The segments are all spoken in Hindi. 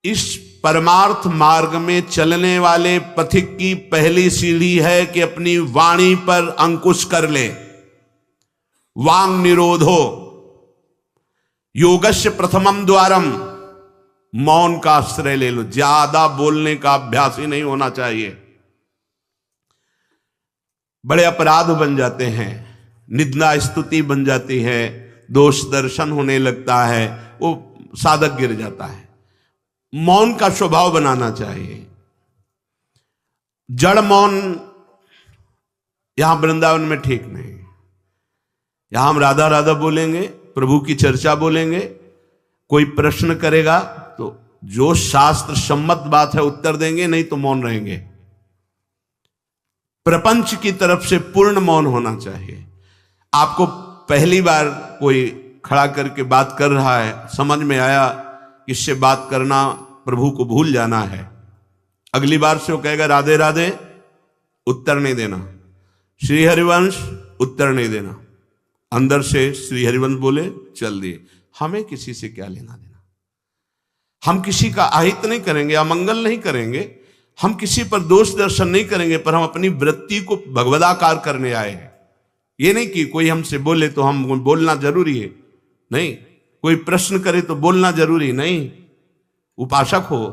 इस परमार्थ मार्ग में चलने वाले पथिक की पहली सीढ़ी है कि अपनी वाणी पर अंकुश कर ले। वांग निरोधो योगस्य प्रथमम द्वारम, मौन का आश्रय ले लो। ज्यादा बोलने का अभ्यास ही नहीं होना चाहिए। बड़े अपराध बन जाते हैं, निंदा स्तुति बन जाती है, दोष दर्शन होने लगता है, वो साधक गिर जाता है। मौन का स्वभाव बनाना चाहिए। जड़ मौन यहां वृंदावन में ठीक नहीं। यहां हम राधा राधा बोलेंगे, प्रभु की चर्चा बोलेंगे, कोई प्रश्न करेगा तो जो शास्त्र सम्मत बात है उत्तर देंगे, नहीं तो मौन रहेंगे। प्रपंच की तरफ से पूर्ण मौन होना चाहिए। आपको पहली बार कोई खड़ा करके बात कर रहा है, समझ में आया किससे बात करना, प्रभु को भूल जाना है, अगली बार से वो कहेगा राधे राधे, उत्तर नहीं देना। श्री हरिवंश, उत्तर नहीं देना। अंदर से श्री हरिवंश बोले, चल दिए। हमें किसी से क्या लेना देना। हम किसी का अहित नहीं करेंगे, अमंगल नहीं करेंगे, हम किसी पर दोष दर्शन नहीं करेंगे, पर हम अपनी वृत्ति को भगवदाकार करने आए हैं। ये नहीं कि कोई हमसे बोले तो हम बोलना जरूरी है, नहीं। कोई प्रश्न करे तो बोलना जरूरी नहीं। उपासक हो,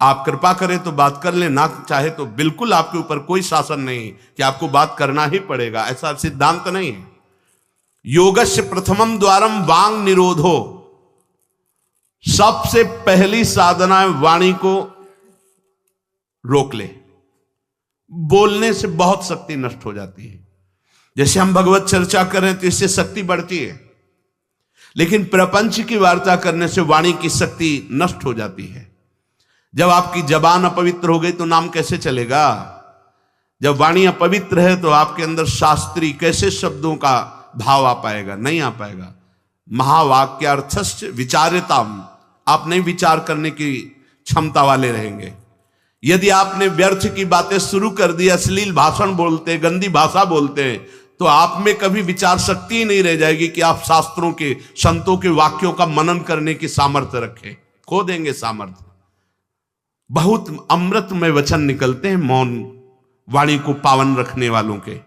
आप कृपा करें तो बात कर ले, ना चाहे तो बिल्कुल आपके ऊपर कोई शासन नहीं कि आपको बात करना ही पड़ेगा, ऐसा सिद्धांत नहीं है। योगस्य प्रथमम द्वारम वांग निरोधो, सबसे पहली साधना है वाणी को रोक ले। बोलने से बहुत शक्ति नष्ट हो जाती है। जैसे हम भगवत चर्चा करें तो इससे शक्ति बढ़ती है, लेकिन प्रपंच की वार्ता करने से वाणी की शक्ति नष्ट हो जाती है। जब आपकी जबान अपवित्र हो गई तो नाम कैसे चलेगा। जब वाणी अपवित्र है तो आपके अंदर शास्त्री कैसे शब्दों का भाव आ पाएगा, नहीं आ पाएगा। महावाक्यार्थस्य विचारिताम, आप नहीं विचार करने की क्षमता वाले रहेंगे। यदि आपने व्यर्थ की बातें शुरू कर दी, अश्लील भाषण बोलते, गंदी भाषा बोलते, तो आप में कभी विचार शक्ति ही नहीं रह जाएगी कि आप शास्त्रों के, संतों के वाक्यों का मनन करने की सामर्थ्य रखें। खो देंगे सामर्थ्य। बहुत अमृतमय वचन निकलते हैं मौन वाणी को पावन रखने वालों के,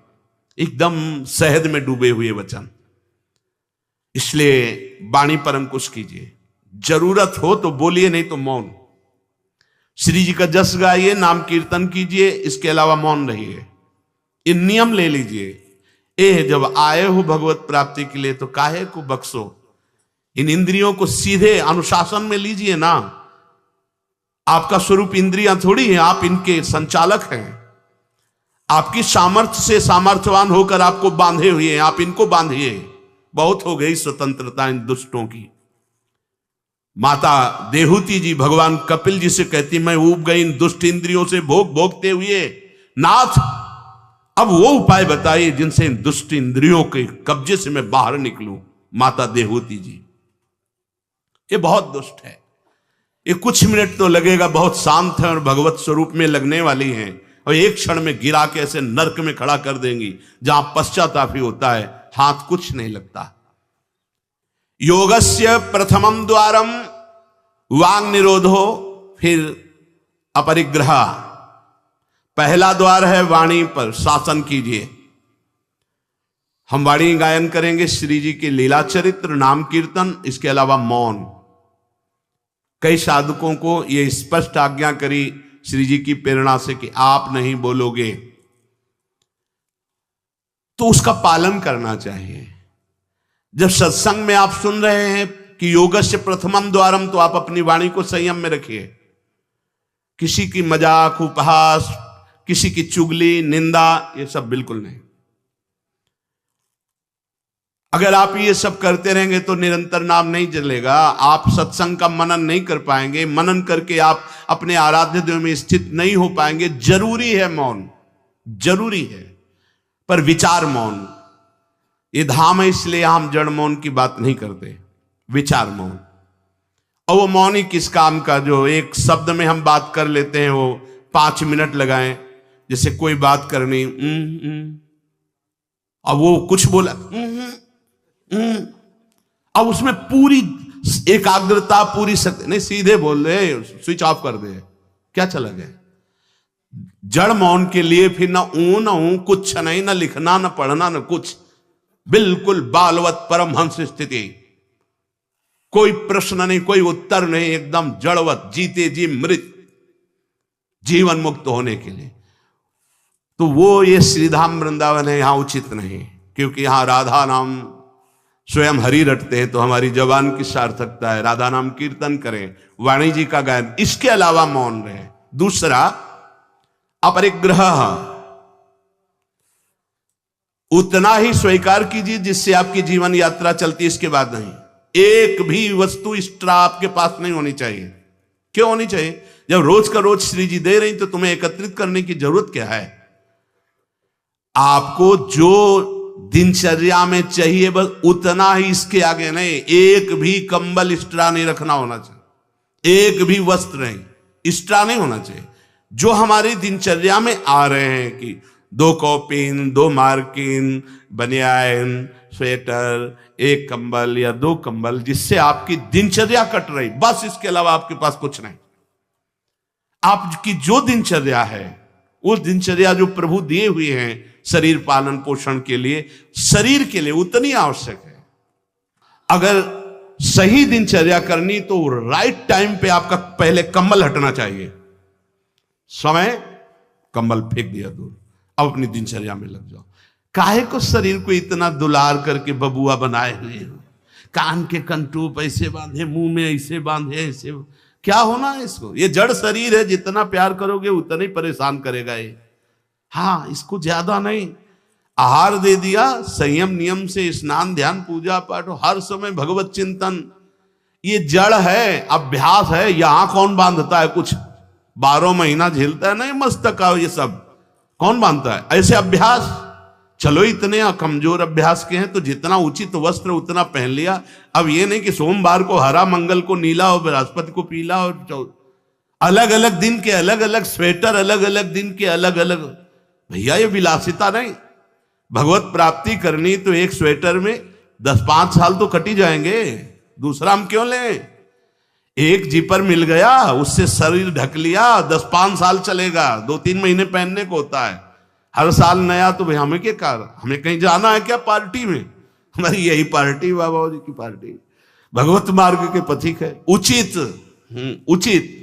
एकदम शहद में डूबे हुए वचन। इसलिए वाणी पर अंकुश कीजिए। जरूरत हो तो बोलिए, नहीं तो मौन। श्री जी का जस गाइए, नाम कीर्तन कीजिए, इसके अलावा मौन रहिए। इन नियम ले लीजिए। जब आए हो भगवत प्राप्ति के लिए तो काहे को बख्शो। इन इंद्रियों को सीधे अनुशासन में लीजिए ना। आपका स्वरूप इंद्रियां थोड़ी है, आप इनके संचालक हैं। आपकी सामर्थ्य से सामर्थ्यवान होकर आपको बांधे हुए हैं, आप इनको बांधिए। बहुत हो गई स्वतंत्रता इन दुष्टों की। माता देहूती जी भगवान कपिल जी से कहती, मैं ऊब गई इन दुष्ट इंद्रियों से भोग भोगते हुए, नाथ अब वो उपाय बताइए जिनसे इन दुष्ट इंद्रियों के कब्जे से मैं बाहर निकलूं। माता देहूती जी, ये बहुत दुष्ट है। ये कुछ मिनट तो लगेगा, बहुत शांत है और भगवत स्वरूप में लगने वाली हैं, और एक क्षण में गिरा के ऐसे नरक में खड़ा कर देंगी जहां पश्चाताप ही होता है, हाथ कुछ नहीं लगता। योगस्य प्रथमम द्वारम वांग निरोधो, फिर अपरिग्रह। पहला द्वार है वाणी पर शासन कीजिए। हम वाणी गायन करेंगे, श्री जी के लीला चरित्र, नाम कीर्तन, इसके अलावा मौन। कई साधकों को यह स्पष्ट आज्ञा करी श्री जी की प्रेरणा से कि आप नहीं बोलोगे, तो उसका पालन करना चाहिए। जब सत्संग में आप सुन रहे हैं कि योगस्य प्रथमम द्वारम, तो आप अपनी वाणी को संयम में रखिए। किसी की मजाक, उपहास, किसी की चुगली, निंदा, ये सब बिल्कुल नहीं। अगर आप ये सब करते रहेंगे तो निरंतर नाम नहीं चलेगा। आप सत्संग का मनन नहीं कर पाएंगे। मनन करके आप अपने आराध्य देव में स्थित नहीं हो पाएंगे। जरूरी है मौन, जरूरी है, पर विचार मौन। ये धाम है, इसलिए हम जड़ मौन की बात नहीं करते, विचार मौन। और वो मौन ही किस काम का जो एक शब्द में हम बात कर लेते हैं, वो 5 मिनट लगाएं। जैसे कोई बात करनी, अब वो कुछ बोला, अब उसमें पूरी एकाग्रता पूरी शक्ति नहीं, सीधे बोल दे, स्विच ऑफ कर दे, क्या चला गया। जड़ मौन के लिए फिर ना ऊ ना ऊ, कुछ नहीं, ना लिखना ना पढ़ना ना कुछ, बिल्कुल बालवत परमहंस स्थिति, कोई प्रश्न नहीं, कोई उत्तर नहीं, एकदम जड़वत, जीते जी मृत, जीवन मुक्त होने के लिए। तो वो ये श्रीधाम वृंदावन है, यहां उचित नहीं, क्योंकि यहां राधा नाम स्वयं हरि रटते हैं, तो हमारी जबान की सार्थकता है, राधा नाम कीर्तन करें, वाणी जी का गायन, इसके अलावा मौन रहे। दूसरा, अपरिग्रह, उतना ही स्वीकार कीजिए जिससे आपकी जीवन यात्रा चलती, इसके बाद नहीं। एक भी वस्तु एक्स्ट्रा आपके पास नहीं होनी चाहिए। क्यों होनी चाहिए? जब रोज का रोज श्री जी दे रही तो तुम्हें एकत्रित करने की जरूरत क्या है? आपको जो दिनचर्या में चाहिए बस उतना ही, इसके आगे नहीं। एक भी कंबल एक्स्ट्रा नहीं रखना होना चाहिए, एक भी वस्त्र नहीं एक्स्ट्रा नहीं होना चाहिए। जो हमारी दिनचर्या में आ रहे हैं कि 2 कॉपिन, 2 मार्किन, बनियान, स्वेटर, 1 कंबल या 2 कंबल, जिससे आपकी दिनचर्या कट रही, बस इसके अलावा आपके पास कुछ नहीं। आपकी जो दिनचर्या है, वो दिनचर्या जो प्रभु दिए हुए हैं शरीर पालन पोषण के लिए, शरीर के लिए उतनी आवश्यक है। अगर सही दिनचर्या करनी तो राइट टाइम पे आपका पहले कंबल हटना चाहिए। समय कंबल फेंक दिया दूर, अब अपनी दिनचर्या में लग जाओ। काहे को शरीर को इतना दुलार करके बबुआ बनाए हुए हो, कान के कंटूप ऐसे बांधे, मुंह में ऐसे बांधे, ऐसे क्या होना है इसको? ये जड़ शरीर है, जितना प्यार करोगे उतना ही परेशान करेगा ये। हाँ, इसको ज्यादा नहीं, आहार दे दिया, संयम नियम से स्नान ध्यान पूजा पाठ, हर समय भगवत चिंतन, ये जड़ है, अभ्यास है। यहां कौन बांधता है कुछ? 12 महीना झेलता है नहीं मस्तक का, ये सब कौन बांधता है? ऐसे अभ्यास, चलो इतने कमजोर अभ्यास के हैं तो जितना उचित वस्त्र उतना पहन लिया। अब ये नहीं कि सोमवार को हरा, मंगल को नीला और बृहस्पति को पीला, और अलग अलग दिन के अलग अलग स्वेटर, अलग अलग दिन के अलग अलग। भैया ये विलासिता नहीं। भगवत प्राप्ति करनी तो एक स्वेटर में 10-5 साल तो कट ही जाएंगे, दूसरा हम क्यों लें? एक जीपर मिल गया, उससे शरीर ढक लिया, 10-5 साल चलेगा, 2-3 महीने पहनने को होता है। हर साल नया तो भाई हमें क्या कार, हमें कहीं जाना है क्या पार्टी में? हमारी यही पार्टी, बाबा जी की पार्टी, भगवत मार्ग के पथिक है। उचित उचित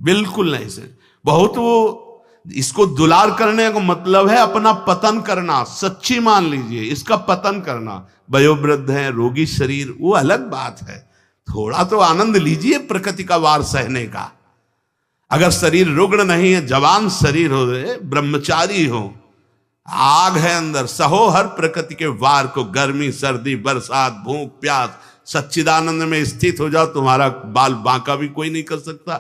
बिल्कुल नहीं से बहुत, वो इसको दुलार करने का मतलब है अपना पतन करना। सच्ची मान लीजिए, इसका पतन करना। वयोवृद्ध है, रोगी शरीर, वो अलग बात है, थोड़ा तो आनंद लीजिए प्रकृति का वार सहने का। अगर शरीर रुग्ण नहीं है, जवान शरीर हो, ब्रह्मचारी हो, आग है अंदर, सहो हर प्रकृति के वार को, गर्मी सर्दी बरसात भूख प्यास, सच्चिदानंद में स्थित हो जाओ, तुम्हारा बाल बांका भी कोई नहीं कर सकता।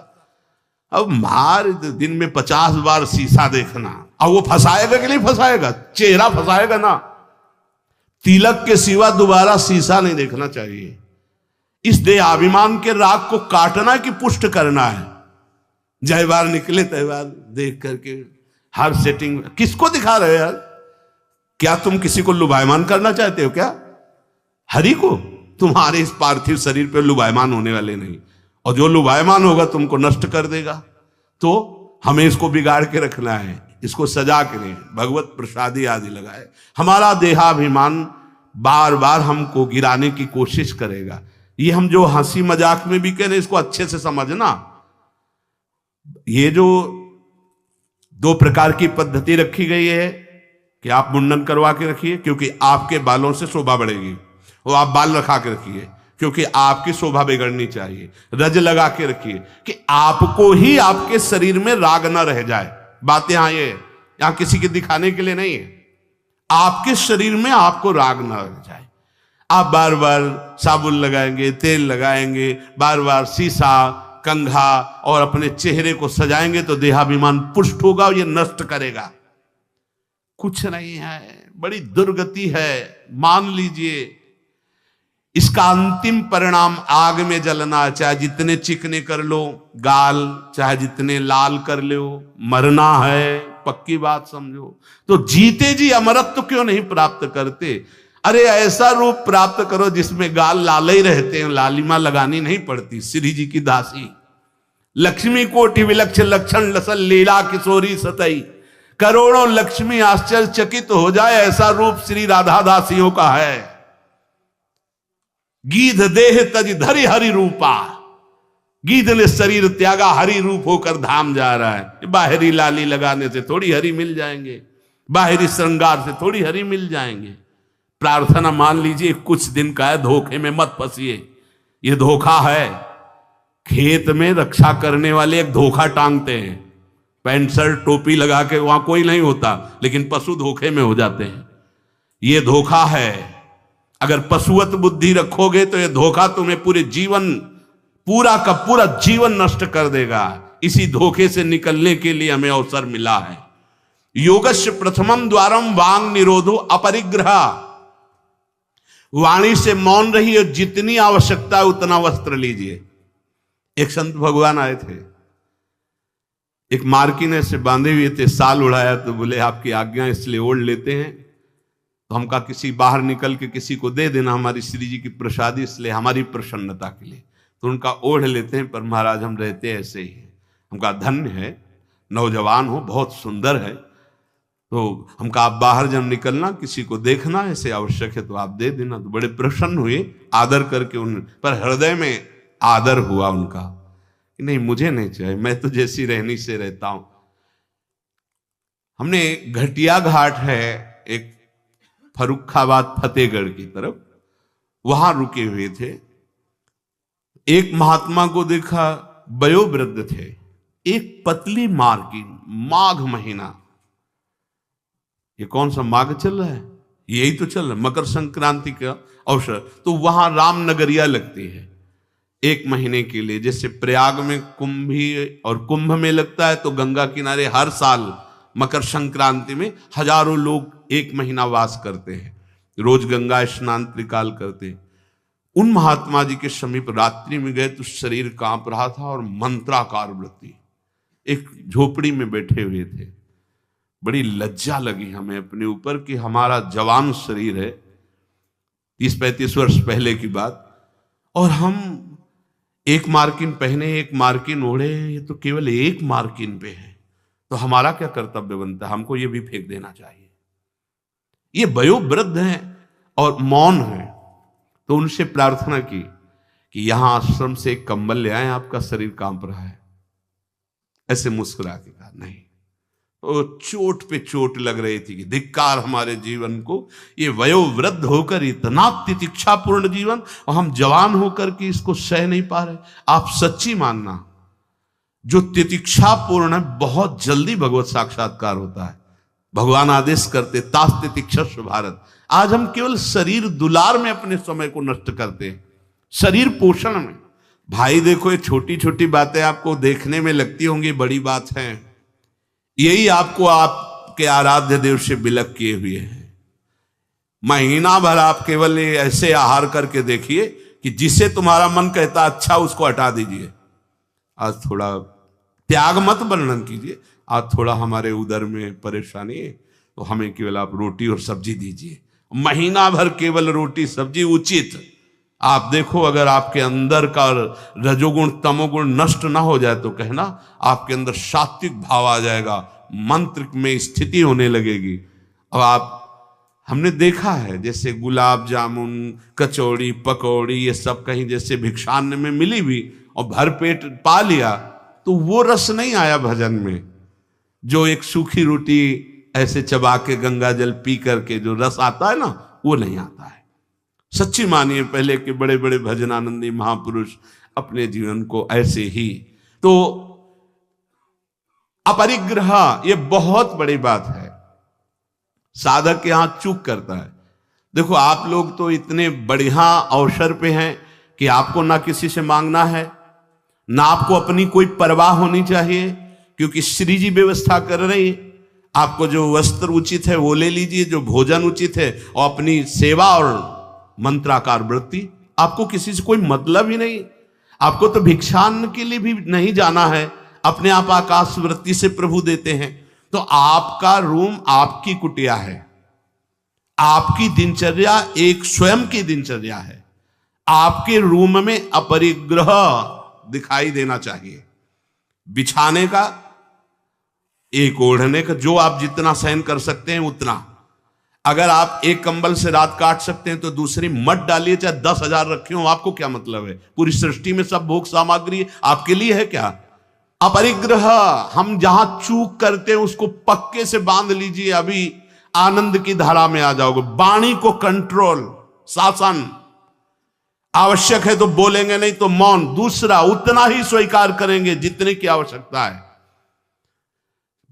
अब मार दिन में 50 बार शीशा देखना, अब वो फंसाएगा कि नहीं फंसाएगा? चेहरा फंसाएगा ना। तिलक के सिवा दोबारा शीशा नहीं देखना चाहिए। इस देहाभिमान के राग को काटना कि पुष्ट करना है? जय बार निकले तय बार देख करके हर सेटिंग किसको दिखा रहे हो यार? क्या तुम किसी को लुभायमान करना चाहते हो क्या? हरि को? तुम्हारे इस पार्थिव शरीर पे लुभायमान होने वाले नहीं, और जो लुभायमान होगा तुमको नष्ट कर देगा। तो हमें इसको बिगाड़ के रखना है, इसको सजा के नहीं, भगवत प्रसादी आदि लगाए। हमारा देहाभिमान बार बार हमको गिराने की कोशिश करेगा। ये हम जो हंसी मजाक में भी कह रहे, इसको अच्छे से समझना। ये जो 2 प्रकार की पद्धति रखी गई है कि आप मुंडन करवा के रखिए क्योंकि आपके बालों से शोभा बढ़ेगी, और आप बाल रखा के रखिए क्योंकि आपकी शोभा बिगड़नी चाहिए। रज लगा के रखिए कि आपको ही आपके शरीर में राग न रह जाए। बात यहां ये, यहां किसी के दिखाने के लिए नहीं है, आपके शरीर में आपको राग न रह जाए। आप बार बार साबुन लगाएंगे, तेल लगाएंगे, बार बार शीशा कंघा और अपने चेहरे को सजाएंगे तो देहाभिमान पुष्ट होगा, और ये नष्ट करेगा। कुछ नहीं है, बड़ी दुर्गति है, मान लीजिए। इसका अंतिम परिणाम आग में जलना, चाहे जितने चिकने कर लो गाल, चाहे जितने लाल कर लो, मरना है, पक्की बात समझो। तो जीते जी अमरत्व क्यों नहीं प्राप्त करते? अरे ऐसा रूप प्राप्त करो जिसमें गाल लाले ही रहते हैं, लालिमा लगानी नहीं पड़ती। श्री जी की दासी लक्ष्मी कोटि विलक्ष लक्षण लसल लीला किशोरी सतई, करोड़ों लक्ष्मी आश्चर्यचकित हो जाए ऐसा रूप श्री राधा दासियों का है। गीध देह तज धरि हरि रूपा, गीध ने शरीर त्यागा, हरि रूप होकर धाम जा रहा है। बाहरी लाली लगाने से थोड़ी हरि मिल जाएंगे, बाहरी श्रृंगार से थोड़ी हरि मिल जाएंगे। प्रार्थना मान लीजिए कुछ दिन का है, धोखे में मत फंसिए। ये धोखा है। खेत में रक्षा करने वाले एक धोखा टांगते हैं, पैंट शर्ट टोपी लगा के, वहां कोई नहीं होता, लेकिन पशु धोखे में हो जाते हैं। ये धोखा है। अगर पशुवत बुद्धि रखोगे तो ये धोखा तुम्हें पूरे जीवन, पूरा का पूरा जीवन नष्ट कर देगा। इसी धोखे से निकलने के लिए हमें अवसर मिला है। योगस्य प्रथमम द्वारम वांग निरोधो अपरिग्रह, वाणी से मौन रहिए, जितनी आवश्यकता है उतना वस्त्र लीजिए। एक संत भगवान आए थे, एक मार्किन से बांधे हुए थे, साल उड़ाया, तो बोले आपकी आज्ञा इसलिए ओढ़ लेते हैं। तो हम कहा किसी बाहर निकल के किसी को दे देना, हमारी श्री जी की प्रसादी, इसलिए हमारी प्रसन्नता के लिए। तो उनका ओढ़ लेते हैं, पर महाराज हम रहते ऐसे ही हैं। हम कहा धन्य है, नौजवान हो, बहुत सुंदर है। तो हम कहा आप बाहर जब निकलना किसी को देखना ऐसे आवश्यक है तो आप दे देना। तो बड़े प्रसन्न हुए, आदर करके उन पर हृदय में आदर हुआ उनका, नहीं मुझे नहीं चाहिए, मैं तो जैसी रहनी से रहता हूं। हमने घटिया घाट है एक फर्रुखाबाद फतेहगढ़ की तरफ, वहां रुके हुए थे। एक महात्मा को देखा, वयोवृद्ध थे, एक पतली मार्किन, माघ महीना, ये कौन सा माघ चल रहा है, यही तो चल रहा है, मकर संक्रांति का अवसर। तो वहां रामनगरिया लगती है 1 महीने के लिए। जैसे प्रयाग में कुंभ में लगता है, तो गंगा किनारे हर साल मकर संक्रांति में हजारों लोग 1 महीना वास करते हैं, रोज गंगा स्नान त्रिकाल करते हैं। उन महात्मा जी के समीप रात्रि में गए तो शरीर कांप रहा था और मंत्राकार वृत्ति, एक झोपड़ी में बैठे हुए थे। बड़ी लज्जा लगी हमें अपने ऊपर कि हमारा जवान शरीर है, 30-35 वर्ष पहले की बात, और हम 1 मार्किन पहने, 1 मार्किन ओढ़े, ये तो केवल 1 मार्किन पे है, तो हमारा क्या कर्तव्य बनता है, हमको ये भी फेंक देना चाहिए। ये वयोवृद्ध हैं और मौन है। तो उनसे प्रार्थना की कि यहां आश्रम से एक कंबल ले आए, आपका शरीर कांप रहा है। ऐसे मुस्कुरा के कहा नहीं। तो चोट पे चोट लग रही थी कि धिक्कार हमारे जीवन को, ये वयोवृद्ध होकर इतना तितिक्षापूर्ण जीवन, और हम जवान होकर के इसको सह नहीं पा रहे। आप सच्ची मानना, जो तितिक्षापूर्ण है बहुत जल्दी भगवत साक्षात्कार होता है। भगवान आदेश करते तास तितिक्षस्व भारत। आज हम केवल शरीर दुलार में अपने समय को नष्ट करते हैं, शरीर पोषण में। भाई देखो, ये छोटी छोटी बातें आपको देखने में लगती होंगी बड़ी बात है, यही आपको आपके आराध्य देव से विलग किए हुए हैं। महीना भर आप केवल ऐसे आहार करके देखिए कि जिसे तुम्हारा मन कहता अच्छा उसको हटा दीजिए। आज थोड़ा त्याग मत वर्णन कीजिए, आज थोड़ा हमारे उदर में परेशानी है तो हमें केवल आप रोटी और सब्जी दीजिए। महीना भर केवल रोटी सब्जी उचित। आप देखो, अगर आपके अंदर का रजोगुण तमोगुण नष्ट ना हो जाए तो कहना आपके अंदर सात्विक भाव आ जाएगा, मंत्र में स्थिति होने लगेगी। अब आप, हमने देखा है जैसे गुलाब जामुन, कचौड़ी, पकौड़ी, ये सब कहीं जैसे भिक्षान्न में मिली भी और भर पेट पा लिया, तो वो रस नहीं आया भजन में। जो एक सूखी रोटी ऐसे चबा के गंगा जल पी करके जो रस आता है ना, वो नहीं आता है। सच्ची मानिए, पहले के बड़े बड़े भजनानंदी महापुरुष अपने जीवन को ऐसे ही। तो अपरिग्रह ये बहुत बड़ी बात है, साधक यहां चूक करता है। देखो, आप लोग तो इतने बढ़िया अवसर पे हैं कि आपको ना किसी से मांगना है, ना आपको अपनी कोई परवाह होनी चाहिए, क्योंकि श्री जी व्यवस्था कर रही है। आपको जो वस्त्र उचित है वो ले लीजिए, जो भोजन उचित है, और अपनी सेवा और मंत्राकार वृत्ति। आपको किसी से कोई मतलब ही नहीं। आपको तो भिक्षान्न के लिए भी नहीं जाना है, अपने आप आकाश वृत्ति से प्रभु देते हैं। तो आपका रूम आपकी कुटिया है, आपकी दिनचर्या एक स्वयं की दिनचर्या है। आपके रूम में अपरिग्रह दिखाई देना चाहिए। बिछाने का, एक ओढ़ने का, जो आप जितना सहन कर सकते हैं उतना। अगर आप एक कंबल से रात काट सकते हैं तो दूसरी मत डालिए, चाहे 10,000 रखे हो, आपको क्या मतलब है? पूरी सृष्टि में सब भोग सामग्री आपके लिए है क्या? अपरिग्रह, हम जहां चूक करते हैं उसको पक्के से बांध लीजिए, अभी आनंद की धारा में आ जाओगे। वाणी को कंट्रोल, शासन, आवश्यक है तो बोलेंगे, नहीं तो मौन। दूसरा, उतना ही स्वीकार करेंगे जितने की आवश्यकता है।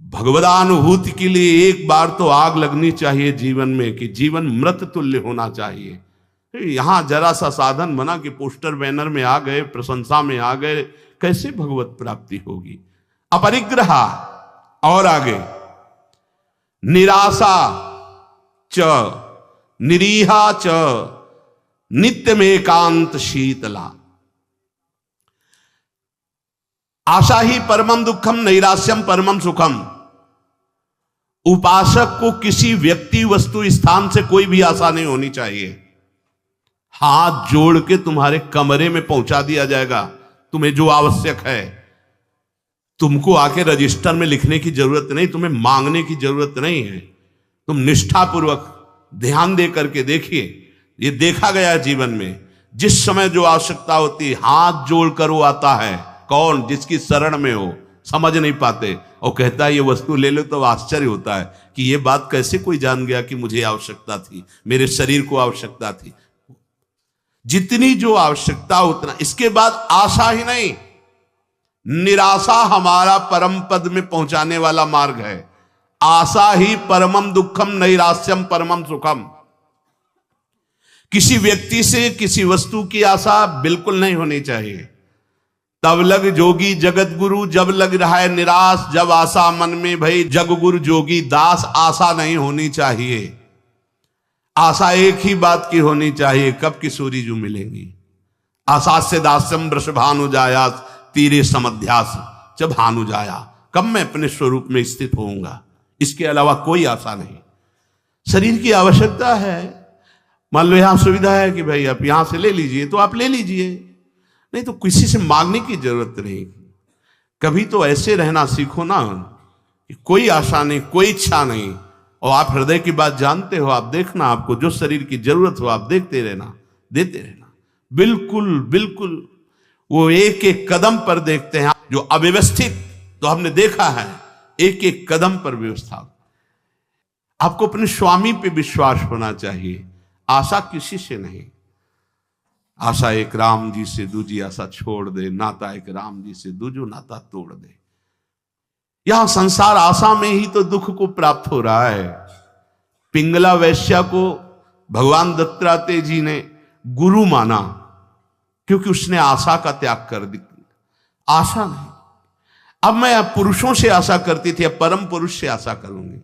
भगवदानुभूति के लिए एक बार तो आग लगनी चाहिए जीवन में, कि जीवन मृत तुल्य होना चाहिए। यहां जरा सा साधन बना कि पोस्टर बैनर में आ गए, प्रशंसा में आ गए, कैसे भगवत प्राप्ति होगी? अपरिग्रह। और आगे, निराशा च निरीहा च नित्य में एकांत शीतला। आशा ही परमम दुखम, नैराश्यम परमम सुखम। उपासक को किसी व्यक्ति, वस्तु, स्थान से कोई भी आशा नहीं होनी चाहिए। हाथ जोड़ के तुम्हारे कमरे में पहुंचा दिया जाएगा तुम्हें जो आवश्यक है। तुमको आके रजिस्टर में लिखने की जरूरत नहीं, तुम्हें मांगने की जरूरत नहीं है। तुम निष्ठापूर्वक ध्यान दे करके देखिए, ये देखा गया जीवन में, जिस समय जो आवश्यकता होती है हाथ जोड़कर वो आता है। कौन? जिसकी शरण में हो। समझ नहीं पाते और कहता है ये वस्तु ले लो, तो आश्चर्य होता है कि ये बात कैसे कोई जान गया कि मुझे आवश्यकता थी, मेरे शरीर को आवश्यकता थी। जितनी जो आवश्यकता उतना। इसके बाद आशा ही नहीं, निराशा हमारा परम पद में पहुंचाने वाला मार्ग है। आशा ही परमम दुखम, नैराश्यम परमम सुखम। किसी व्यक्ति से, किसी वस्तु की आशा बिल्कुल नहीं होनी चाहिए। तब लग जोगी जगत गुरु, जब लग रहा है निराश, जब आशा मन में भई जग गुरु जोगी दास। आशा नहीं होनी चाहिए। आशा एक ही बात की होनी चाहिए, कब किशोरी जो मिलेंगी। आशा से दास्यम वृषभानु जाया, तीरे समध्यास जब भानु जाया। कब मैं अपने स्वरूप में स्थित होऊंगा, इसके अलावा कोई आशा नहीं। शरीर की आवश्यकता है। मान लो यहां सुविधा है कि भाई आप यहां से ले लीजिए, तो आप ले लीजिए, नहीं तो किसी से मांगने की जरूरत नहीं। कभी तो ऐसे रहना सीखो ना कि कोई आशा नहीं, कोई इच्छा नहीं, और आप हृदय की बात जानते हो। आप देखना, आपको जो शरीर की जरूरत हो आप देखते रहना, देते रहना। बिल्कुल बिल्कुल वो एक एक कदम पर देखते हैं। जो अव्यवस्थित, तो हमने देखा है एक एक कदम पर व्यवस्था। आपको अपने स्वामी पे विश्वास होना चाहिए, आशा किसी से नहीं। आशा एक राम जी से दूजी आशा छोड़ दे, नाता एक राम जी से दूजो नाता तोड़ दे। यहां संसार आशा में ही तो दुख को प्राप्त हो रहा है। पिंगला वैश्या को भगवान दत्तात्रेय जी ने गुरु माना, क्योंकि उसने आशा का त्याग कर दी। आशा नहीं। अब मैं पुरुषों से आशा करती थी, अब परम पुरुष से आशा करूंगी,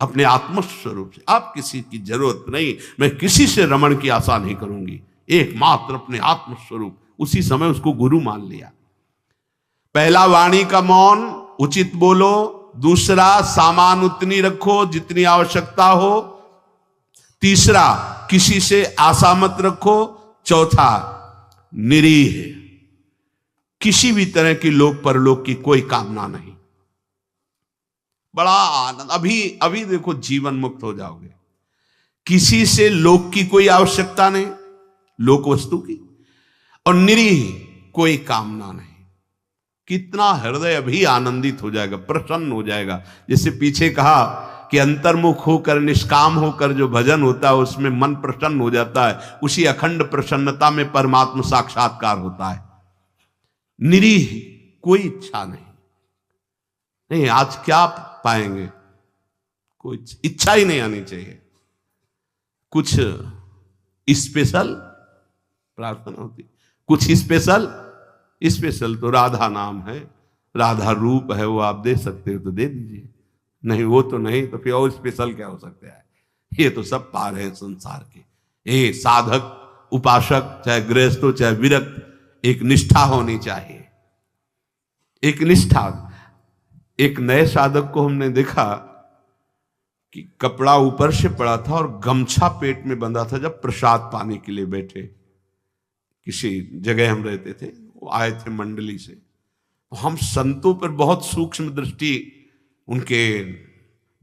अपने आत्मस्वरूप से। आप किसी की जरूरत नहीं, मैं किसी से रमण की आशा नहीं करूंगी, एकमात्र अपने आत्मस्वरूप। उसी समय उसको गुरु मान लिया। पहला, वाणी का मौन, उचित बोलो। दूसरा, सामान उतनी रखो जितनी आवश्यकता हो। तीसरा, किसी से आशा मत रखो। चौथा, निरीह, किसी भी तरह की लोक परलोक की कोई कामना नहीं। बड़ा आनंद। अभी देखो, जीवन मुक्त हो जाओगे। किसी से लोक की कोई आवश्यकता नहीं, लोक वस्तु की, और निरीह, कोई कामना नहीं। कितना हृदय अभी आनंदित हो जाएगा, प्रसन्न हो जाएगा। जैसे पीछे कहा कि अंतर्मुख होकर, निष्काम होकर जो भजन होता है उसमें मन प्रसन्न हो जाता है। उसी अखंड प्रसन्नता में परमात्मा साक्षात्कार होता है। निरीह, कोई इच्छा नहीं। आज क्या पाएंगे, कोई इच्छा ही नहीं आनी चाहिए। कुछ स्पेशल प्रार्थना होती, कुछ स्पेशल तो राधा नाम है, राधा रूप है, वो आप दे सकते हो तो दे दीजिए, नहीं वो तो नहीं, तो फिर और स्पेशल क्या हो सकता है? ये तो सब पार है संसार के। ये साधक, उपासक, चाहे गृहस्थ हो चाहे विरक्त, एक निष्ठा होनी चाहिए, एक निष्ठा। एक नए साधक को हमने देखा कि कपड़ा ऊपर से पड़ा था और गमछा पेट में बंधा था। जब प्रसाद पाने के लिए बैठे, किसी जगह हम रहते थे, वो आए थे मंडली से, हम संतों पर बहुत सूक्ष्म दृष्टि, उनके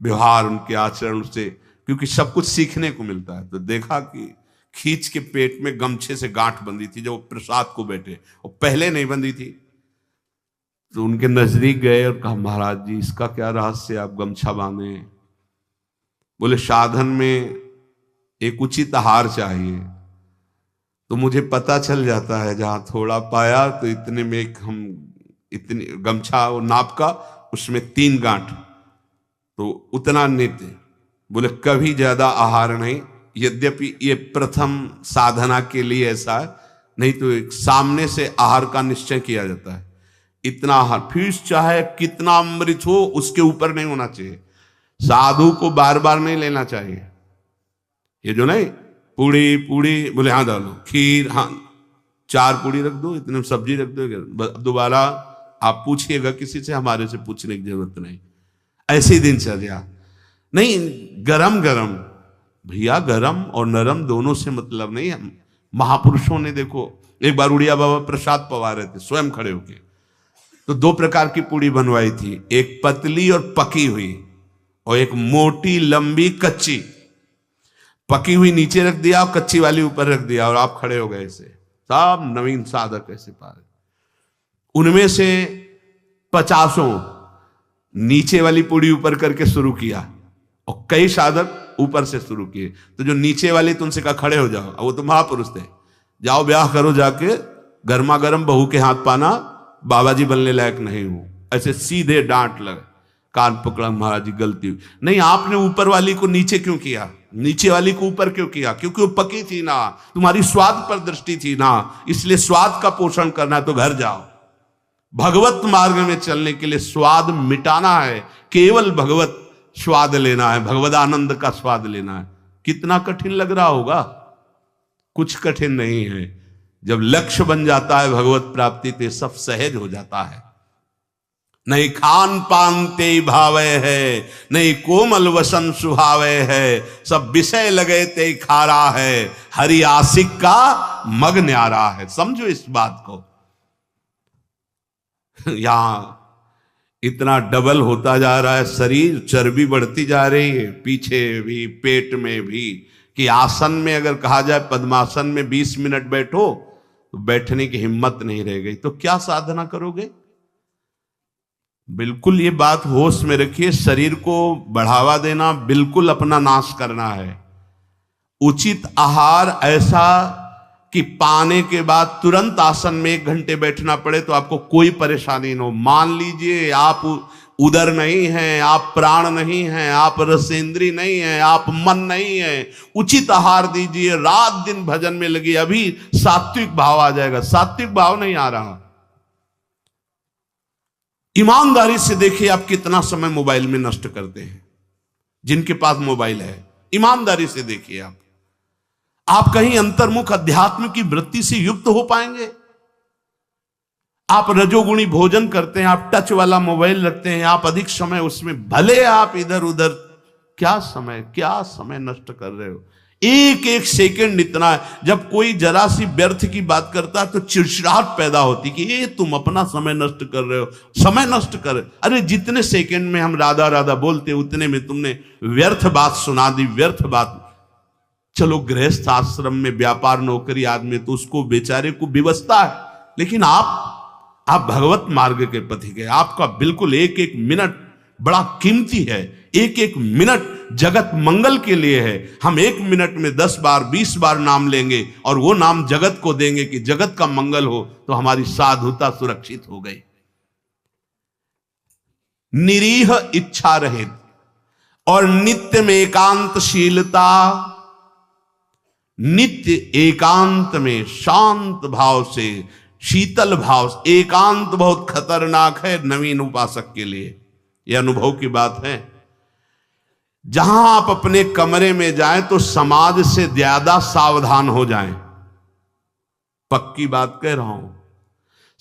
व्यवहार, उनके आचरण से, क्योंकि सब कुछ सीखने को मिलता है, तो देखा कि खींच के पेट में गमछे से गांठ बंधी थी जब वो प्रसाद को बैठे, और पहले नहीं बंधी थी। तो उनके नजदीक गए और कहा, महाराज जी इसका क्या रहस्य, आप गमछा बांधे? बोले साधन में एक उचित आहार चाहिए, तो मुझे पता चल जाता है जहां थोड़ा पाया तो इतने में हम इतनी गमछा नाप का, उसमें 3 गांठ, तो उतना नित्य। बोले कभी ज्यादा आहार नहीं, यद्यपि ये प्रथम साधना के लिए ऐसा है, नहीं तो एक सामने से आहार का निश्चय किया जाता है, इतना आहार, फिर चाहे कितना अमृत हो उसके ऊपर नहीं होना चाहिए। साधु को बार बार नहीं लेना चाहिए। ये जो नहीं पूड़ी पूड़ी, बोले हाँ डालो, खीर हाँ 4 पूड़ी रख दो, इतने सब्जी रख दो, दोबारा आप पूछिएगा किसी से, हमारे से पूछने की जरूरत नहीं। ऐसी दिनचर्या नहीं, गरम गरम भैया, गरम और नरम दोनों से मतलब नहीं। महापुरुषों ने देखो, एक बार उड़िया बाबा प्रसाद पवा रहे थे स्वयं खड़े होके, तो 2 प्रकार की पूड़ी बनवाई थी, एक पतली और पकी हुई, और एक मोटी लंबी कच्ची। पकी हुई नीचे रख दिया और कच्ची वाली ऊपर रख दिया, और आप खड़े हो गए ऐसे, सब नवीन साधक ऐसे पारे। उनमें से 50 नीचे वाली पूड़ी ऊपर करके शुरू किया, और कई साधक ऊपर से शुरू किए। तो जो नीचे वाले तो उनसे कहा खड़े हो जाओ, वो तो महापुरुष थे, जाओ ब्याह करो जाके, गर्मा गर्म बहू के हाथ पाना, बाबा जी बनने लायक नहीं हूं। ऐसे सीधे डांट लगे, कान पकड़ा, महाराज जी गलती हुई। नहीं, आपने ऊपर वाली को नीचे क्यों किया, नीचे वाली को ऊपर क्यों किया? क्योंकि वो पकी थी ना, तुम्हारी स्वाद पर दृष्टि थी ना, इसलिए स्वाद का पोषण करना है तो घर जाओ। भगवत मार्ग में चलने के लिए स्वाद मिटाना है, केवल भगवत स्वाद लेना है, भगवत आनंद का स्वाद लेना है। कितना कठिन लग रहा होगा? कुछ कठिन नहीं है। जब लक्ष्य बन जाता है भगवत प्राप्ति, तो सब सहज हो जाता है। नहीं खान पान ते भावे है, नहीं कोमल वसन सुहावे है, सब विषय लगे ते खारा है, हरि आशिक का मग न्यारा है। समझो इस बात को। यहां इतना डबल होता जा रहा है शरीर, चर्बी बढ़ती जा रही है, पीछे भी पेट में भी, कि आसन में अगर कहा जाए पद्मासन में 20 मिनट बैठो तो बैठने की हिम्मत नहीं रह गई, तो क्या साधना करोगे? बिल्कुल ये बात होश में रखिए, शरीर को बढ़ावा देना बिल्कुल अपना नाश करना है। उचित आहार ऐसा कि पाने के बाद तुरंत आसन में 1 घंटे बैठना पड़े तो आपको कोई परेशानी न हो। मान लीजिए आप उदर नहीं हैं, आप प्राण नहीं हैं, आप रसेंद्री नहीं हैं, आप मन नहीं है, उचित आहार दीजिए, रात दिन भजन में लगी, अभी सात्विक भाव आ जाएगा। सात्विक भाव नहीं आ रहा। ईमानदारी से देखिए आप कितना समय मोबाइल में नष्ट करते हैं, जिनके पास मोबाइल है, ईमानदारी से देखिए आप कहीं अंतर्मुख अध्यात्म की वृत्ति से युक्त हो पाएंगे? आप रजोगुणी भोजन करते हैं, आप टच वाला मोबाइल रखते हैं, आप अधिक समय उसमें, भले आप इधर उधर, क्या समय नष्ट कर रहे हो। एक एक सेकंड इतना है। जब कोई जरा सी व्यर्थ की बात करता है तो चिड़चिड़ाहट पैदा होती कि ये तुम अपना समय नष्ट कर रहे हो, समय नष्ट कर। अरे जितने सेकंड में हम राधा राधा बोलते उतने में तुमने व्यर्थ बात सुना दी, व्यर्थ बात। चलो गृहस्थ आश्रम में व्यापार नौकरी आदमी तो उसको बेचारे को व्यवस्था है, लेकिन आप भगवत मार्ग के पथिक है, आपका बिल्कुल एक एक मिनट बड़ा कीमती है। एक एक मिनट जगत मंगल के लिए है। हम 1 मिनट में 10 बार 20 बार नाम लेंगे और वो नाम जगत को देंगे कि जगत का मंगल हो, तो हमारी साधुता सुरक्षित हो गई। निरीह इच्छा रहित और नित्य में एकांतशीलता, नित्य एकांत में शांत भाव से, शीतल भाव से। एकांत बहुत खतरनाक है नवीन उपासक के लिए, यह अनुभव की बात है। जहां आप अपने कमरे में जाएं तो समाज से ज्यादा सावधान हो जाएं। पक्की बात कह रहा हूं।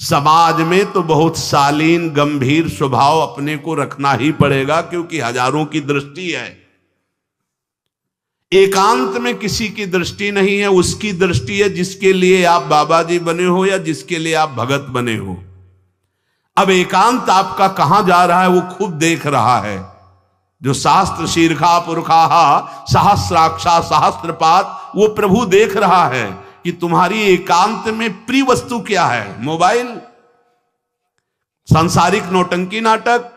समाज में तो बहुत शालीन गंभीर स्वभाव अपने को रखना ही पड़ेगा, क्योंकि हजारों की दृष्टि है। एकांत में किसी की दृष्टि नहीं है, उसकी दृष्टि है जिसके लिए आप बाबा जी बने हो या जिसके लिए आप भगत बने हो। अब एकांत आपका कहां जा रहा है वो खुद देख रहा है। जो शास्त्र शीर्षा पुरखाहा सहस्राक्षा सहस्त्रपात, वो प्रभु देख रहा है कि तुम्हारी एकांत में प्रिय वस्तु क्या है। मोबाइल, सांसारिक नौटंकी नाटक,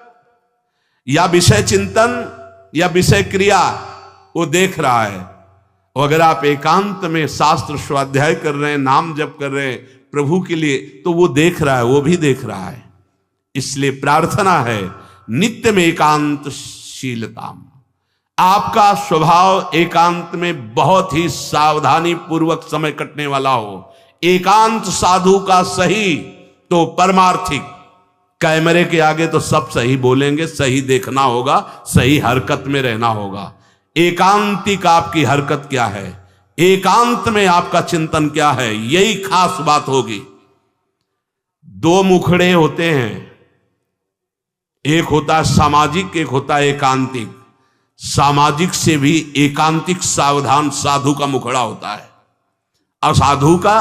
या विषय चिंतन, या विषय क्रिया, वो देख रहा है। और अगर आप एकांत में शास्त्र स्वाध्याय कर रहे हैं, नाम जप कर रहे हैं प्रभु के लिए, तो वो देख रहा है, वो भी देख रहा है। इसलिए प्रार्थना है नित्य में एकांतशीलता। आपका स्वभाव एकांत में बहुत ही सावधानी पूर्वक समय कटने वाला हो। एकांत साधु का सही तो परमार्थिक। कैमरे के आगे तो सब सही बोलेंगे, सही देखना होगा, सही हरकत में रहना होगा। एकांतिक आपकी हरकत क्या है, एकांत में आपका चिंतन क्या है, यही खास बात होगी। दो मुखड़े होते हैं, एक होता है सामाजिक, एक होता है एकांतिक। सामाजिक से भी एकांतिक सावधान साधु का मुखड़ा होता है। असाधु का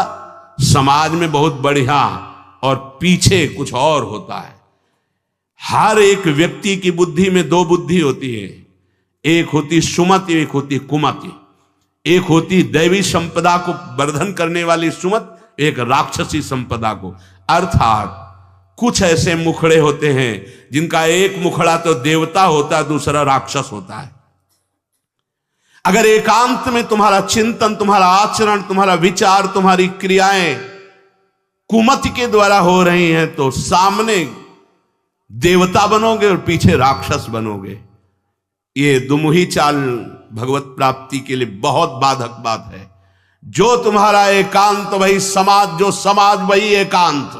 समाज में बहुत बढ़िया और पीछे कुछ और होता है। हर एक व्यक्ति की बुद्धि में दो बुद्धि होती है, एक होती सुमति, एक होती कुमति। एक होती दैवी संपदा को वर्धन करने वाली सुमत, एक राक्षसी संपदा को। अर्थात कुछ ऐसे मुखड़े होते हैं जिनका एक मुखड़ा तो देवता होता है, दूसरा राक्षस होता है। अगर एकांत में तुम्हारा चिंतन, तुम्हारा आचरण, तुम्हारा विचार, तुम्हारी क्रियाएं कुमति के द्वारा हो रही हैं, तो सामने देवता बनोगे और पीछे राक्षस बनोगे। ये दुमुही चाल भगवत प्राप्ति के लिए बहुत बाधक बात है। जो तुम्हारा एकांत वही समाज, जो समाज वही एकांत।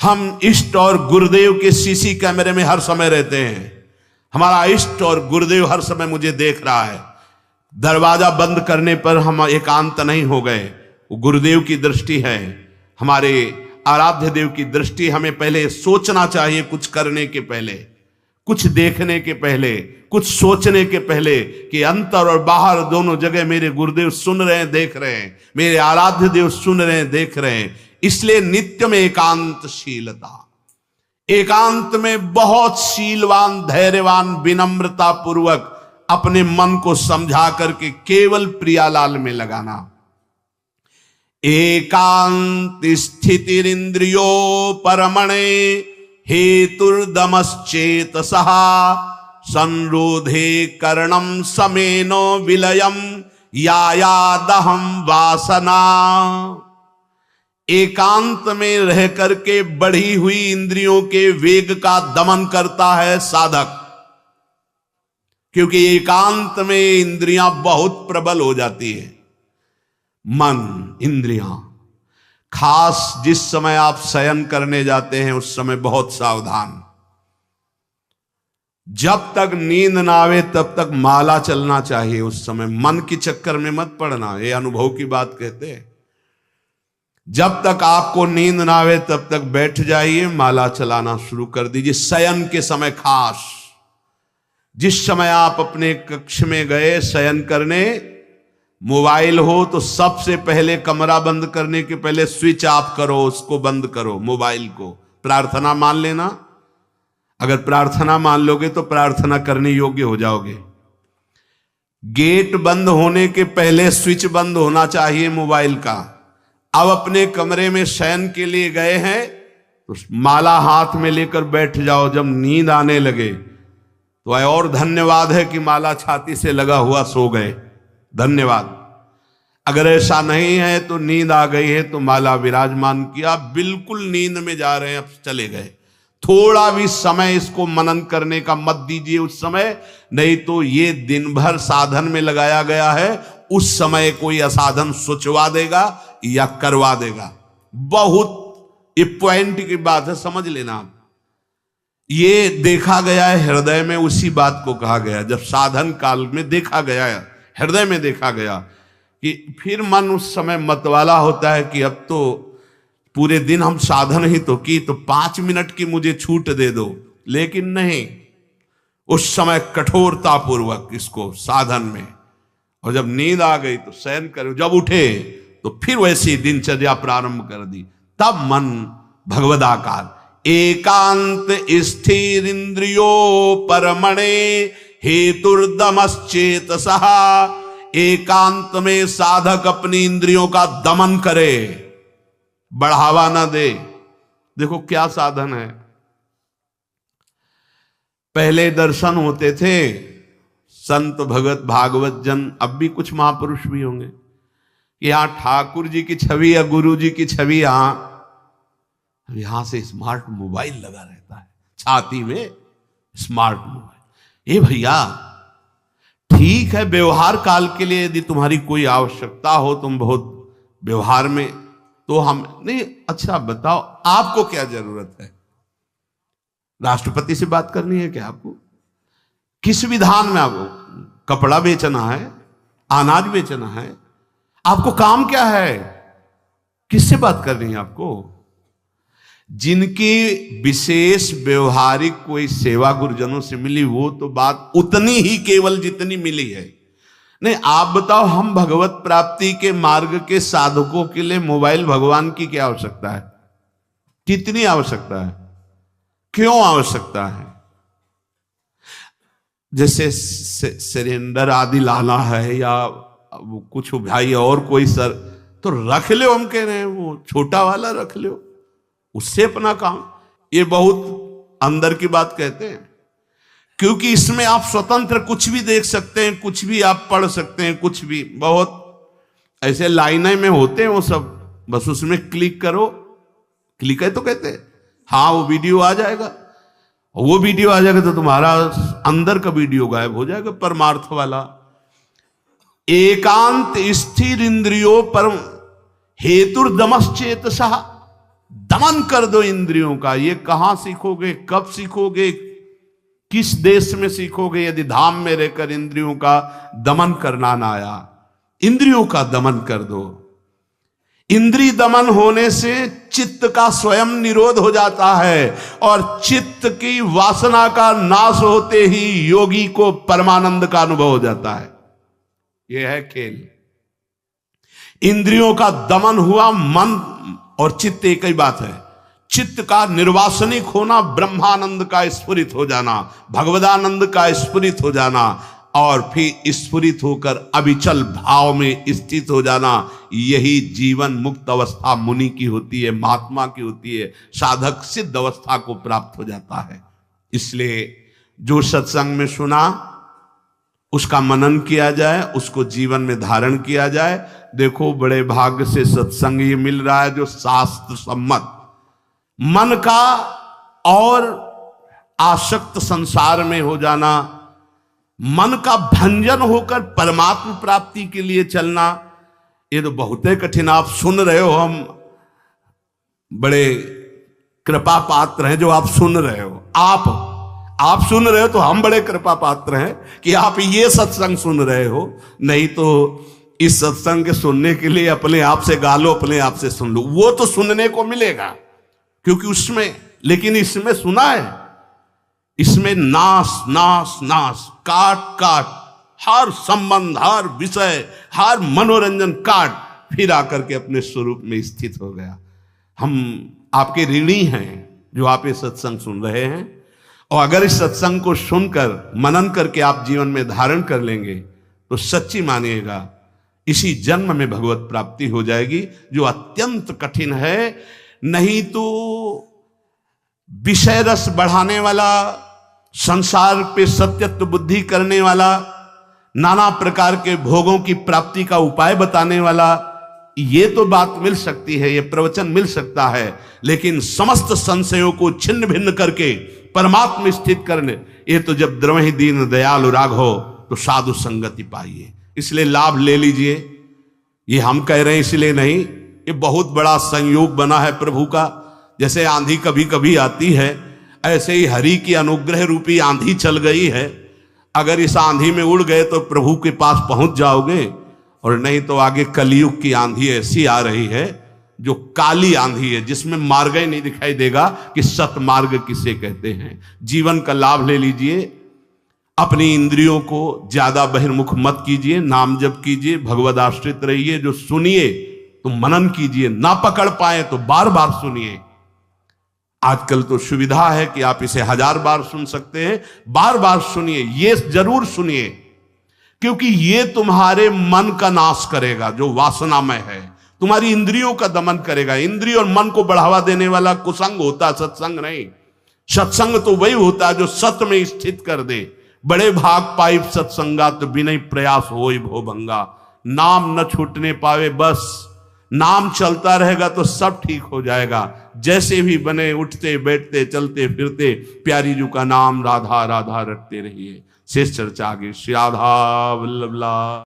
हम इष्ट और गुरुदेव के सीसी कैमरे में हर समय रहते हैं। हमारा इष्ट और गुरुदेव हर समय मुझे देख रहा है। दरवाजा बंद करने पर हम एकांत नहीं हो गए, वो गुरुदेव की दृष्टि है, हमारे आराध्य देव की दृष्टि। हमें पहले सोचना चाहिए, कुछ करने के पहले, कुछ देखने के पहले, कुछ सोचने के पहले, कि अंतर और बाहर दोनों जगह मेरे गुरुदेव सुन रहे हैं, देख रहे हैं, मेरे आराध्य देव सुन रहे हैं, देख रहे हैं। इसलिए नित्य में एकांतशीलता, एकांत में बहुत शीलवान, धैर्यवान, विनम्रता पूर्वक अपने मन को समझा करके केवल प्रियालाल में लगाना। एकांत स्थितिरिंद्रियो परमणे हेतुर्दमश्चेतसः संरोधे करणम समेनो विलयम यायादहम वासना। एकांत में रह करके बढ़ी हुई इंद्रियों के वेग का दमन करता है साधक, क्योंकि एकांत में इंद्रियां बहुत प्रबल हो जाती है। मन, इंद्रियां, खास जिस समय आप शयन करने जाते हैं उस समय बहुत सावधान। जब तक नींद ना आवे तब तक माला चलना चाहिए। उस समय मन के चक्कर में मत पड़ना, ये अनुभव की बात कहते हैं। जब तक आपको नींद ना आवे तब तक बैठ जाइए, माला चलाना शुरू कर दीजिए। शयन के समय खास, जिस समय आप अपने कक्ष में गए शयन करने, मोबाइल हो तो सबसे पहले कमरा बंद करने के पहले स्विच ऑफ करो, उसको बंद करो मोबाइल को। प्रार्थना मान लेना, अगर प्रार्थना मान लोगे तो प्रार्थना करने योग्य हो जाओगे। गेट बंद होने के पहले स्विच बंद होना चाहिए मोबाइल का। अब अपने कमरे में शयन के लिए गए हैं तो माला हाथ में लेकर बैठ जाओ। जब नींद आने लगे तो और धन्यवाद है कि माला छाती से लगा हुआ सो गए, धन्यवाद। अगर ऐसा नहीं है तो नींद आ गई है तो माला विराजमान किया, बिल्कुल नींद में जा रहे हैं, अब चले गए। थोड़ा भी समय इसको मनन करने का मत दीजिए उस समय, नहीं तो ये दिन भर साधन में लगाया गया है, उस समय कोई असाधन सोचवा देगा या करवा देगा। बहुत ये पॉइंट की बात है, समझ लेना आप। ये देखा गया है हृदय में, उसी बात को कहा गया जब साधन काल में देखा गया है, हृदय में देखा गया कि फिर मन उस समय मतवाला होता है कि अब तो पूरे दिन हम साधन ही तो की, तो 5 मिनट की मुझे छूट दे दो। लेकिन नहीं, उस समय कठोरता पूर्वक इसको साधन में और जब नींद आ गई तो शयन करो, जब उठे तो फिर वैसी दिनचर्या प्रारंभ कर दी। तब मन भगवदाकार एकांत स्थिर इंद्रियो परमणे हेतुर्दमश्चेतसः। एकांत में साधक अपनी इंद्रियों का दमन करे, बढ़ावा ना दे। देखो क्या साधन है। पहले दर्शन होते थे संत भगत भागवत जन, अब भी कुछ महापुरुष भी होंगे, यहां ठाकुर जी की छवि या गुरु जी की छवि, यहां से स्मार्ट मोबाइल लगा रहता है छाती में, स्मार्ट मोबाइल। ये भैया ठीक है, व्यवहार काल के लिए यदि तुम्हारी कोई आवश्यकता हो, तुम बहुत व्यवहार में, तो हम नहीं। अच्छा बताओ आपको क्या जरूरत है? राष्ट्रपति से बात करनी है क्या आपको? किस विधान में आपको कपड़ा बेचना है, अनाज बेचना है? आपको काम क्या है? किससे बात करनी है आपको? जिनकी विशेष व्यवहारिक कोई सेवा गुरुजनों से मिली, वो तो बात उतनी ही केवल जितनी मिली है। नहीं, आप बताओ, हम भगवत प्राप्ति के मार्ग के साधकों के लिए मोबाइल भगवान की क्या आवश्यकता है? कितनी आवश्यकता है? क्यों आवश्यकता है? जैसे सिलेंडर आदि लाना है या कुछ भाई और कोई सर, तो रख लो, हम कह रहे हैं वो छोटा वाला रख लो, उससे अपना काम। ये बहुत अंदर की बात कहते हैं, क्योंकि इसमें आप स्वतंत्र कुछ भी देख सकते हैं, कुछ भी आप पढ़ सकते हैं, कुछ भी। बहुत ऐसे लाइनें में होते हैं वो सब, बस उसमें क्लिक करो, क्लिक है तो कहते हैं हाँ वो वीडियो आ जाएगा। वो वीडियो आ जाएगा तो तुम्हारा अंदर का वीडियो गायब हो जाएगा, परमार्थ वाला। एकांत स्थिर इंद्रियों पर हेतुर्दमश्चेतसः। दमन कर दो इंद्रियों का। ये कहां सीखोगे, कब सीखोगे, किस देश में सीखोगे, यदि धाम में रहकर इंद्रियों का दमन करना ना आया? इंद्रियों का दमन कर दो। इंद्रिय दमन होने से चित्त का स्वयं निरोध हो जाता है, और चित्त की वासना का नाश होते ही योगी को परमानंद का अनुभव हो जाता है। यह है खेल। इंद्रियों का दमन हुआ, मन और चित्त एक ही बात है। चित्त का निर्वासनिक होना, ब्रह्मानंद का स्फुरित हो जाना, भगवदानंद का स्फुरित हो जाना, और फिर स्फुरित होकर अविचल भाव में स्थित हो जाना। यही जीवन मुक्त अवस्था मुनि की होती है, महात्मा की होती है। साधक सिद्ध अवस्था को प्राप्त हो जाता है। इसलिए जो सत्संग में सुना उसका मनन किया जाए, उसको जीवन में धारण किया जाए। देखो बड़े भाग्य से सत्संग ये मिल रहा है जो शास्त्र सम्मत, मन का और आसक्त संसार में हो जाना, मन का भंजन होकर परमात्मा प्राप्ति के लिए चलना, ये तो बहुत ही कठिन। आप सुन रहे हो, हम बड़े कृपा पात्र हैं जो आप सुन रहे हो। आप सुन रहे हो तो हम बड़े कृपा पात्र हैं कि आप ये सत्संग सुन रहे हो। नहीं तो इस सत्संग के सुनने के लिए अपने आप से गा लो, अपने आप से सुन लो, वो तो सुनने को मिलेगा क्योंकि उसमें, लेकिन इसमें सुना है, इसमें नाश नाश नाश, काट काट, हर संबंध, हर विषय, हर मनोरंजन काट, फिर आकर के अपने स्वरूप में स्थित हो गया। हम आपके ऋणी हैं जो आप ये सत्संग सुन रहे हैं, और अगर इस सत्संग को सुनकर मनन करके आप जीवन में धारण कर लेंगे तो सच्ची मानिएगा इसी जन्म में भगवत प्राप्ति हो जाएगी, जो अत्यंत कठिन है। नहीं तो विषय रस बढ़ाने वाला, संसार पे सत्यत्व बुद्धि करने वाला, नाना प्रकार के भोगों की प्राप्ति का उपाय बताने वाला, ये तो बात मिल सकती है, ये प्रवचन मिल सकता है, लेकिन समस्त संशयों को छिन्न भिन्न करके परमात्मा स्थित करने, ये तो जब द्रवहि दीन दयालु राघो तो साधु संगति पाइए। इसलिए लाभ ले लीजिए। ये हम कह रहे हैं इसलिए नहीं, ये बहुत बड़ा संयोग बना है प्रभु का। जैसे आंधी कभी कभी आती है, ऐसे ही हरि की अनुग्रह रूपी आंधी चल गई है। अगर इस आंधी में उड़ गए तो प्रभु के पास पहुंच जाओगे, और नहीं तो आगे कलयुग की आंधी ऐसी आ रही है जो काली आंधी है, जिसमें मार्ग ही नहीं दिखाई देगा कि सतमार्ग किसे कहते हैं। जीवन का लाभ ले लीजिए। अपनी इंद्रियों को ज्यादा बहिर्मुख मत कीजिए, नाम जप कीजिए, भगवद आश्रित रहिए। जो सुनिए तो मनन कीजिए, ना पकड़ पाए तो बार बार सुनिए। आजकल तो सुविधा है कि आप इसे 1000 बार सुन सकते हैं। बार बार सुनिए, ये जरूर सुनिए, क्योंकि ये तुम्हारे मन का नाश करेगा जो वासनामय है, तुम्हारी इंद्रियों का दमन करेगा। इंद्रिय और मन को बढ़ावा देने वाला कुसंग होता, सत्संग नहीं। सत्संग तो वही होता है जो सत्य में स्थित कर दे। बड़े भाग पाई सत्संगा तो बिना प्रयास होई भो भंगा। नाम न छूटने पावे, बस नाम चलता रहेगा तो सब ठीक हो जाएगा। जैसे भी बने, उठते बैठते चलते फिरते प्यारी जी का नाम राधा राधा रटते रहिए। शेष चर्चा आगे। श्री राधा वल्लभ।